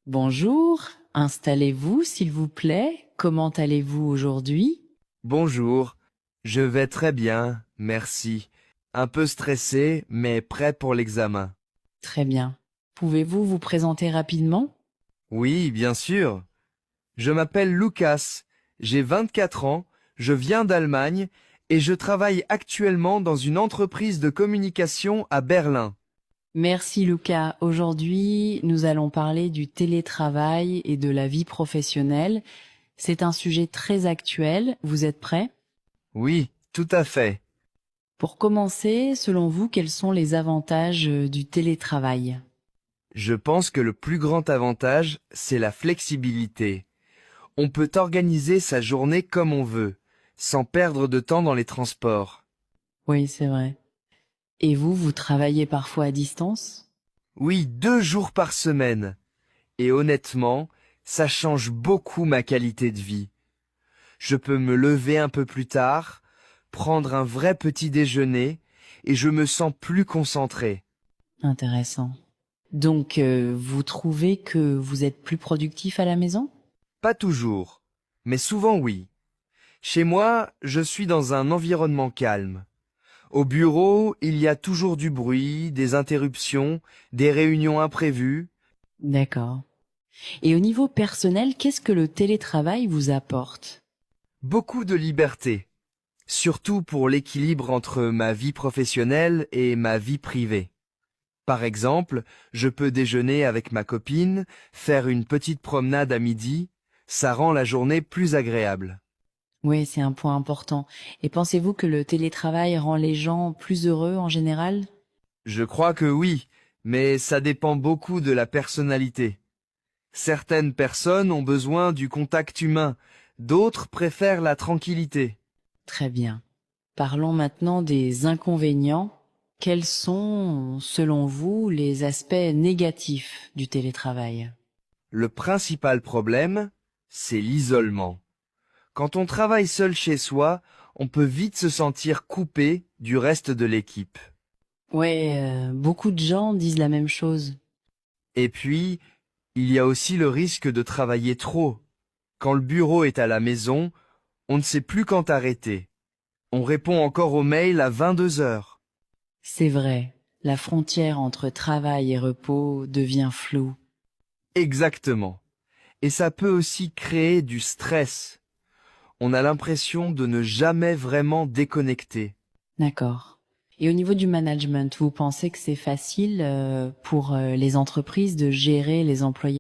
Bonjour, installez-vous s'il vous plaît. Comment allez-vous aujourd'hui? Bonjour, je vais très bien, merci. Un peu stressé, mais prêt pour l'examen. Très bien. Pouvez-vous vous présenter rapidement? Oui, bien sûr. Je m'appelle Lucas, j'ai 24 ans, je viens d'Allemagne et je travaille actuellement dans une entreprise de communication à Berlin. Merci Lucas. Aujourd'hui, nous allons parler du télétravail et de la vie professionnelle. C'est un sujet très actuel. Vous êtes prêts? Oui, tout à fait. Pour commencer, selon vous, quels sont les avantages du télétravail? Je pense que le plus grand avantage, c'est la flexibilité. On peut organiser sa journée comme on veut, sans perdre de temps dans les transports. Oui, c'est vrai. Et vous travaillez parfois à distance? Oui, 2 jours par semaine. Et honnêtement, ça change beaucoup ma qualité de vie. Je peux me lever un peu plus tard, prendre un vrai petit déjeuner, et je me sens plus concentré. Intéressant. Donc, vous trouvez que vous êtes plus productif à la maison? Pas toujours, mais souvent oui. Chez moi, je suis dans un environnement calme. Au bureau, il y a toujours du bruit, des interruptions, des réunions imprévues. D'accord. Et au niveau personnel, qu'est-ce que le télétravail vous apporte? Beaucoup de liberté, surtout pour l'équilibre entre ma vie professionnelle et ma vie privée. Par exemple, je peux déjeuner avec ma copine, faire une petite promenade à midi, ça rend la journée plus agréable. Oui, c'est un point important. Et pensez-vous que le télétravail rend les gens plus heureux en général? Je crois que oui, mais ça dépend beaucoup de la personnalité. Certaines personnes ont besoin du contact humain, d'autres préfèrent la tranquillité. Très bien. Parlons maintenant des inconvénients. Quels sont, selon vous, les aspects négatifs du télétravail? Le principal problème, c'est l'isolement. Quand on travaille seul chez soi, on peut vite se sentir coupé du reste de l'équipe. Ouais, beaucoup de gens disent la même chose. Et puis, il y a aussi le risque de travailler trop. Quand le bureau est à la maison, on ne sait plus quand arrêter. On répond encore aux mails à 22 heures. C'est vrai, la frontière entre travail et repos devient floue. Exactement. Et ça peut aussi créer du stress. On a l'impression de ne jamais vraiment déconnecter. D'accord. Et au niveau du management, vous pensez que c'est facile pour les entreprises de gérer les employés?